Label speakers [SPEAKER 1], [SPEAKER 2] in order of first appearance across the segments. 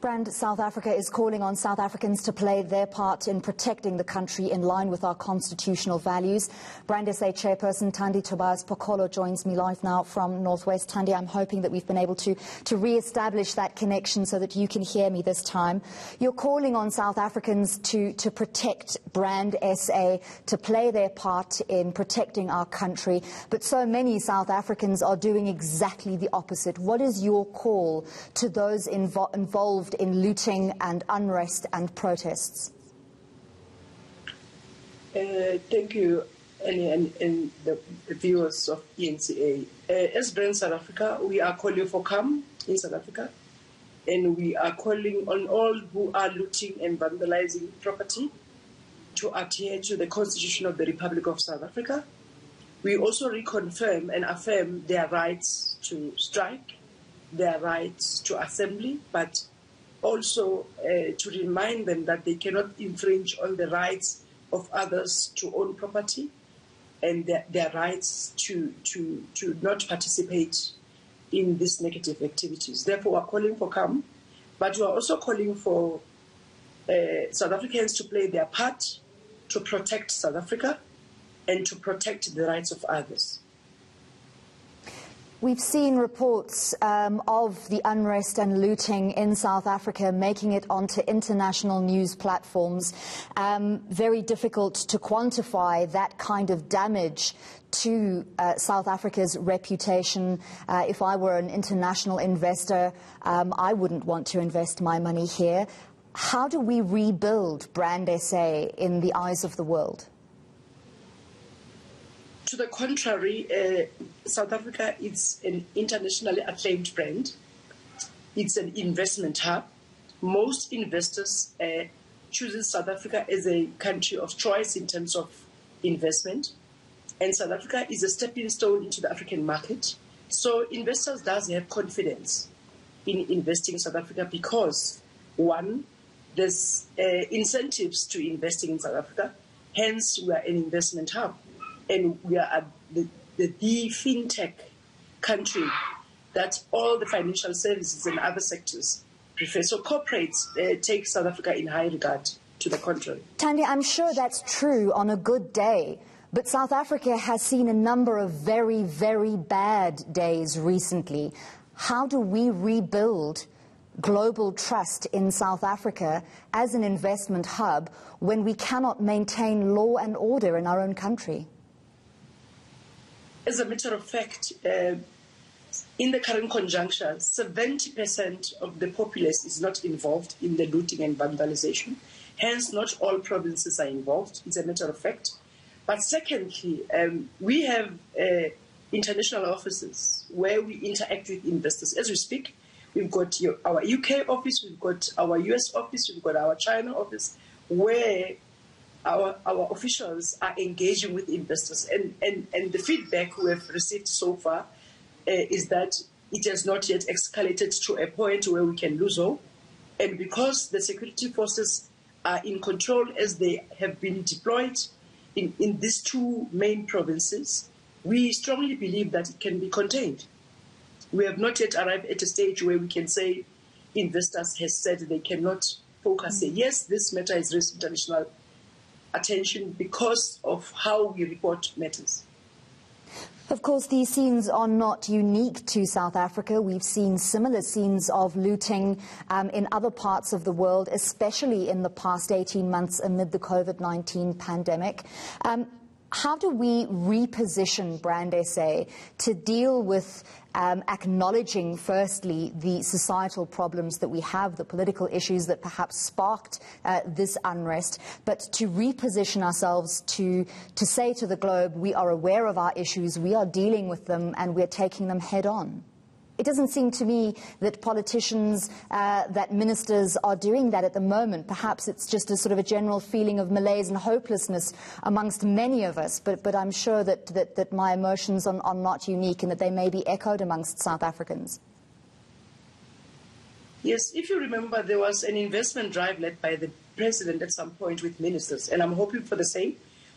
[SPEAKER 1] Brand South Africa is calling on South Africans to play their part in protecting the country in line with our constitutional values. BrandSA chairperson Thandi Tobias-Pokolo joins me live now from Northwest. Thandi, I'm hoping that we've been able to re-establish that connection so that you can hear me this time. You're calling on South Africans to protect BrandSA, to play their part in protecting our country, but so many South Africans are doing exactly the opposite. What is your call to those involved in looting and unrest and protests?
[SPEAKER 2] Thank you, Annie, and the viewers of BrandSA. As Brand South Africa, we are calling for calm in South Africa, and we are calling on all who are looting and vandalizing property to adhere to the Constitution of the Republic of South Africa. We also reconfirm and affirm their rights to strike, their rights to assembly, but also to remind them that they cannot infringe on the rights of others to own property and their rights to not participate in these negative activities. Therefore, we're calling for calm, but we're also calling for South Africans to play their part to protect South Africa and to protect the rights of others.
[SPEAKER 1] We've seen reports of the unrest and looting in South Africa making it onto international news platforms. Very difficult to quantify that kind of damage to South Africa's reputation. If I were an international investor, I wouldn't want to invest my money here. How do we rebuild BrandSA in the eyes of the world?
[SPEAKER 2] To the contrary, South Africa is an internationally acclaimed brand. It's an investment hub. Most investors choose South Africa as a country of choice in terms of investment. And South Africa is a stepping stone into the African market. So investors does have confidence in investing in South Africa because, one, there's incentives to investing in South Africa. Hence, we are an investment hub. And we are the fintech country that all the financial services and other sectors prefer. So corporates take South Africa in high regard, to the contrary.
[SPEAKER 1] Thandi, I'm sure that's true on a good day, but South Africa has seen a number of very, very bad days recently. How do we rebuild global trust in South Africa as an investment hub when we cannot maintain law and order in our own country?
[SPEAKER 2] As a matter of fact, in the current conjuncture, 70% of the populace is not involved in the looting and vandalization. Hence, not all provinces are involved. It's a matter of fact. But secondly, we have international offices where we interact with investors. As we speak, we've got our UK office, we've got our US office, we've got our China office, where our officials are engaging with investors. And the feedback we have received so far is that it has not yet escalated to a point where we can lose all. And because the security forces are in control as they have been deployed in these two main provinces, we strongly believe that it can be contained. We have not yet arrived at a stage where we can say investors have said they cannot focus. Say, yes, this matter has raised international attention because of how we report matters.
[SPEAKER 1] Of course, these scenes are not unique to South Africa. We've seen similar scenes of looting in other parts of the world, especially in the past 18 months amid the COVID-19 pandemic. How do we reposition BrandSA to deal with acknowledging, firstly, the societal problems that we have, the political issues that perhaps sparked this unrest, but to reposition ourselves to say to the globe, we are aware of our issues, we are dealing with them, and we're taking them head on? It doesn't seem to me that politicians, that ministers are doing that at the moment. Perhaps it's just a sort of a general feeling of malaise and hopelessness amongst many of us, but I'm sure that my emotions are not unique and that they may be echoed amongst South Africans.
[SPEAKER 2] Yes, if you remember, there was an investment drive led by the president at some point with ministers, and I'm hoping for the same.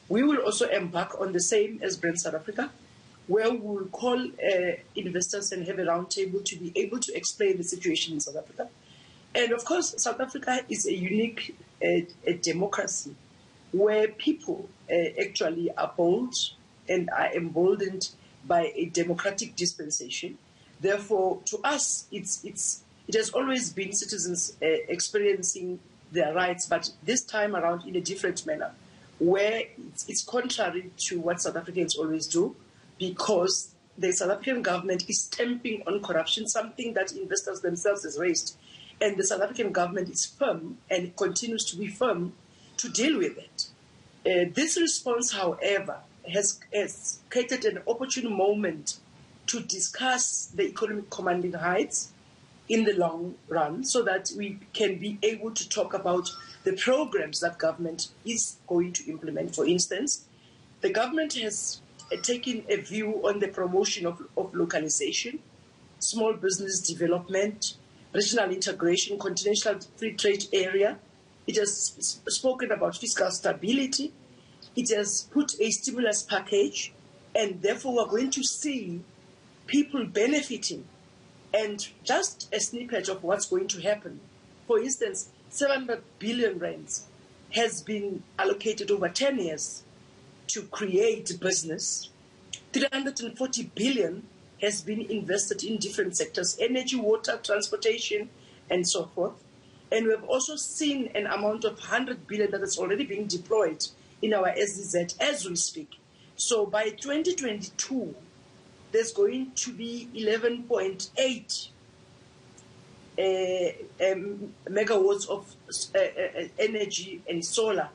[SPEAKER 2] We will also embark on the same as Brand South Africa, where we will call investors and have a roundtable to be able to explain the situation in South Africa And of course, South Africa is a unique a democracy where people actually are bold and are emboldened by a democratic dispensation. Therefore, to us, it has always been citizens experiencing their rights, but this time around in a different manner, where it's contrary to what South Africans always do, because the South African government is stamping on corruption, something that investors themselves has raised. And the South African government is firm and continues to be firm to deal with it. This response, however, has created an opportune moment to discuss the economic commanding heights in the long run, so that we can be able to talk about the programs that government is going to implement. For instance, the government has taken a view on the promotion of localization, small business development, regional integration, continental free trade area. It has spoken about fiscal stability. It has put a stimulus package, and therefore we're going to see people benefiting. And just a snippet of what's going to happen. For instance, 700 billion rands has been allocated over 10 years to create business. 340 billion has been invested in different sectors: energy, water, transportation, and so forth. And we have also seen an amount of 100 billion that is already being deployed in our SDZ as we speak. So by 2022, there's going to be 11.8 megawatts of energy and solar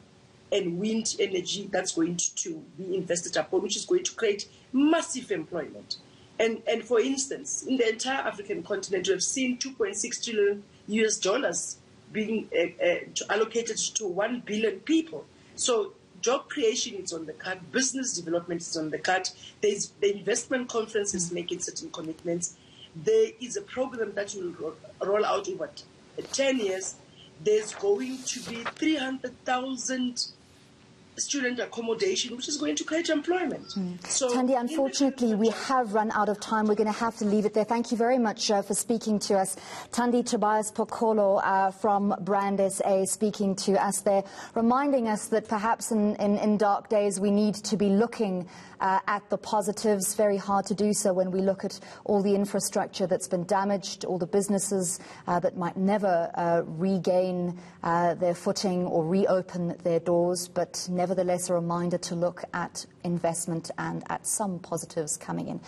[SPEAKER 2] and wind energy that's going to be invested upon, which is going to create massive employment. And for instance, in the entire African continent, we have seen $2.6 trillion US being allocated to 1 billion people. So job creation is on the card, business development is on the card. There's the investment conference is making certain commitments. There is a program that will roll out over 10 years. There's going to be 300,000 student accommodation, which is going to create employment. So,
[SPEAKER 1] Thandi, unfortunately, we have run out of time. We're going to have to leave it there. Thank you very much for speaking to us. Thandi Tobias-Pokolo from BrandSA speaking to us there, reminding us that perhaps in dark days we need to be looking at the positives. Very hard to do so when we look at all the infrastructure that's been damaged, all the businesses that might never regain their footing or reopen their doors, but nevertheless a reminder to look at investment and at some positives coming in.